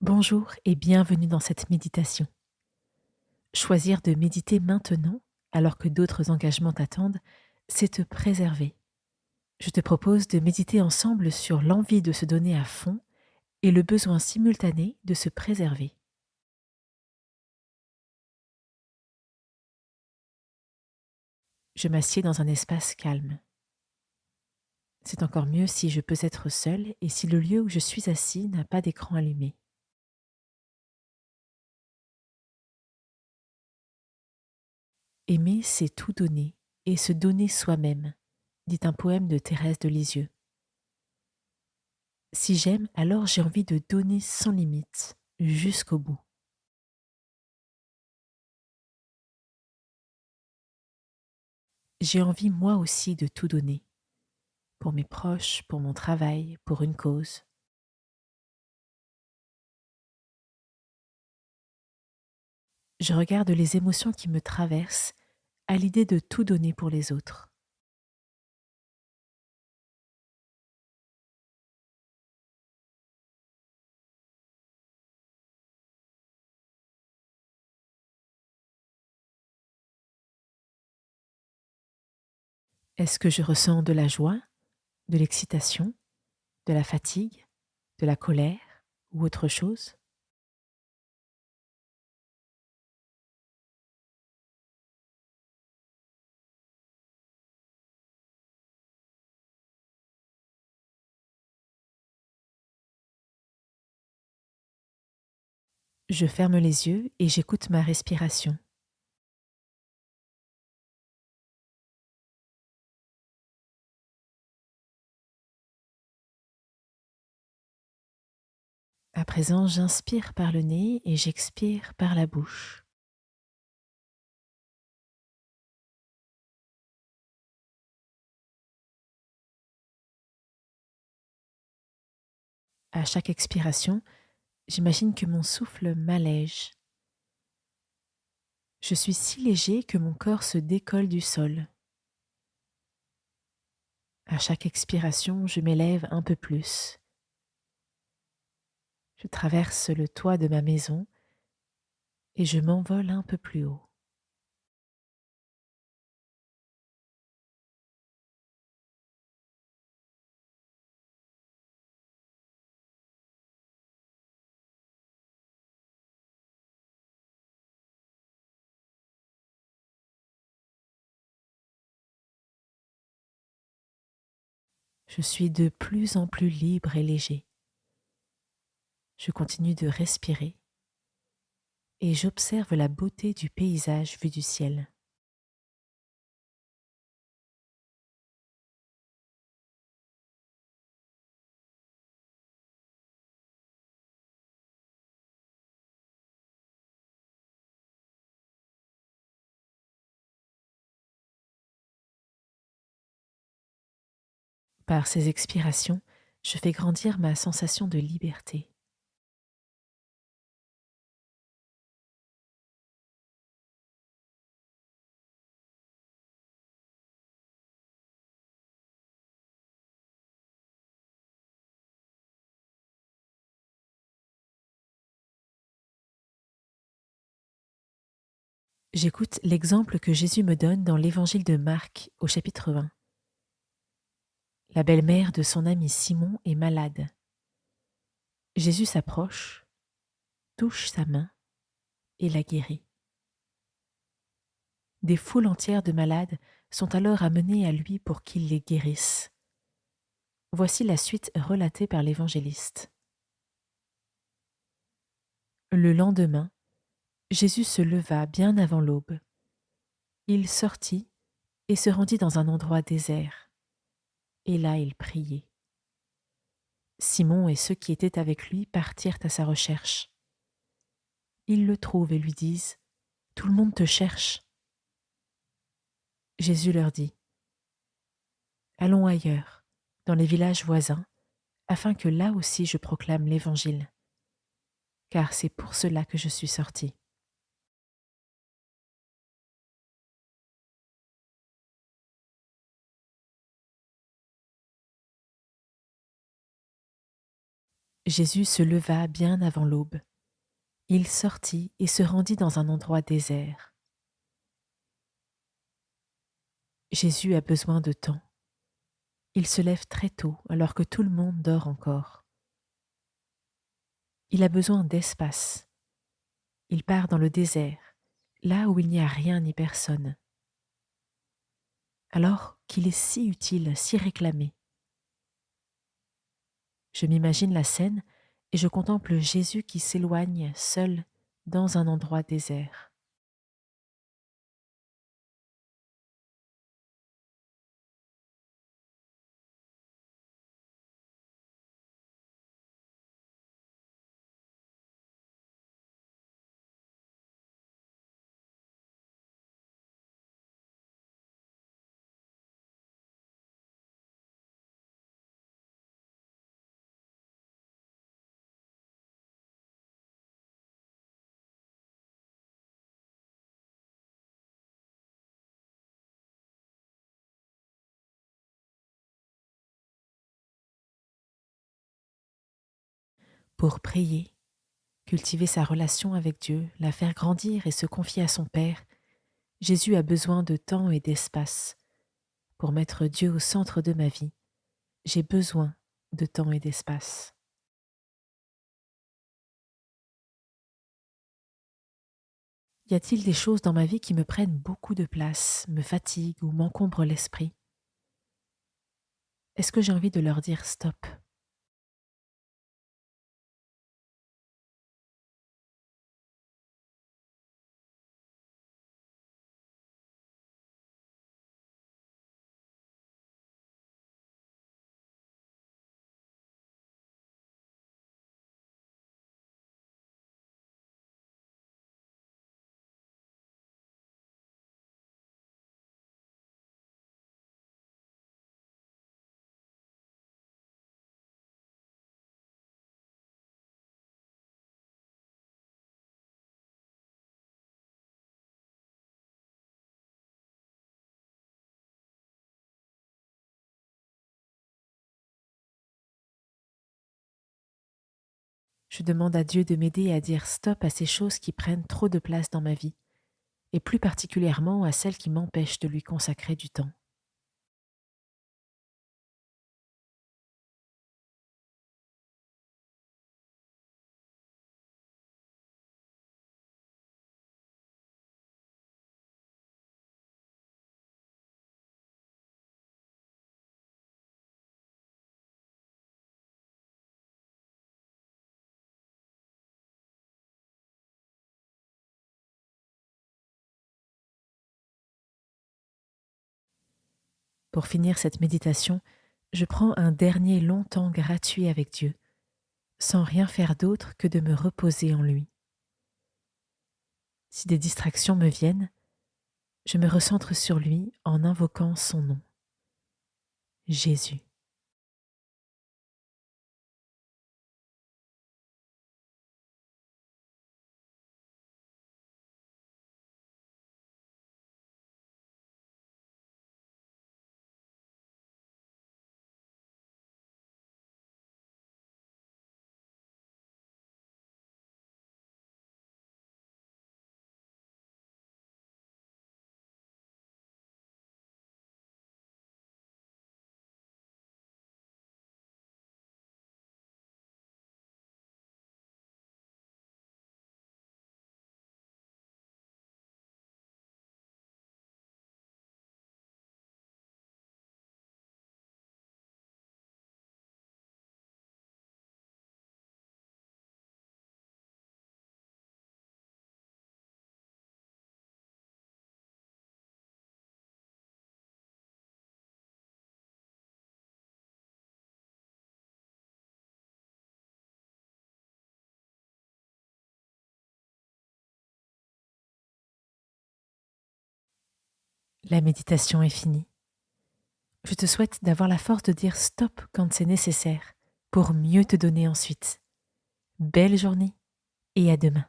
Bonjour et bienvenue dans cette méditation. Choisir de méditer maintenant, alors que d'autres engagements t'attendent, c'est te préserver. Je te propose de méditer ensemble sur l'envie de se donner à fond et le besoin simultané de se préserver. Je m'assieds dans un espace calme. C'est encore mieux si je peux être seule et si le lieu où je suis assis n'a pas d'écran allumé. Aimer, c'est tout donner et se donner soi-même, dit un poème de Thérèse de Lisieux. Si j'aime, alors j'ai envie de donner sans limite, jusqu'au bout. J'ai envie moi aussi de tout donner, pour mes proches, pour mon travail, pour une cause. Je regarde les émotions qui me traversent à l'idée de tout donner pour les autres. Est-ce que je ressens de la joie, de l'excitation, de la fatigue, de la colère ou autre chose? Je ferme les yeux et j'écoute ma respiration. À présent, j'inspire par le nez et j'expire par la bouche. À chaque expiration, j'imagine que mon souffle m'allège. Je suis si léger que mon corps se décolle du sol. À chaque expiration, je m'élève un peu plus. Je traverse le toit de ma maison et je m'envole un peu plus haut. Je suis de plus en plus libre et léger. Je continue de respirer et j'observe la beauté du paysage vu du ciel. Par ces expirations, je fais grandir ma sensation de liberté. J'écoute l'exemple que Jésus me donne dans l'évangile de Marc au chapitre 20. La belle-mère de son ami Simon est malade. Jésus s'approche, touche sa main et la guérit. Des foules entières de malades sont alors amenées à lui pour qu'il les guérisse. Voici la suite relatée par l'évangéliste. Le lendemain, Jésus se leva bien avant l'aube. Il sortit et se rendit dans un endroit désert. Et là, il priait. Simon et ceux qui étaient avec lui partirent à sa recherche. Ils le trouvent et lui disent : « Tout le monde te cherche. » Jésus leur dit : « Allons ailleurs, dans les villages voisins, afin que là aussi je proclame l'Évangile, car c'est pour cela que je suis sorti. » Jésus se leva bien avant l'aube. Il sortit et se rendit dans un endroit désert. Jésus a besoin de temps. Il se lève très tôt alors que tout le monde dort encore. Il a besoin d'espace. Il part dans le désert, là où il n'y a rien ni personne. Alors qu'il est si utile, si réclamé. Je m'imagine la scène et je contemple Jésus qui s'éloigne seul dans un endroit désert. Pour prier, cultiver sa relation avec Dieu, la faire grandir et se confier à son Père, Jésus a besoin de temps et d'espace. Pour mettre Dieu au centre de ma vie, j'ai besoin de temps et d'espace. Y a-t-il des choses dans ma vie qui me prennent beaucoup de place, me fatiguent ou m'encombrent l'esprit? Est-ce que j'ai envie de leur dire stop? Je demande à Dieu de m'aider à dire stop à ces choses qui prennent trop de place dans ma vie, et plus particulièrement à celles qui m'empêchent de lui consacrer du temps. Pour finir cette méditation, je prends un dernier long temps gratuit avec Dieu, sans rien faire d'autre que de me reposer en lui. Si des distractions me viennent, je me recentre sur lui en invoquant son nom, Jésus. La méditation est finie. Je te souhaite d'avoir la force de dire stop quand c'est nécessaire pour mieux te donner ensuite. Belle journée et à demain.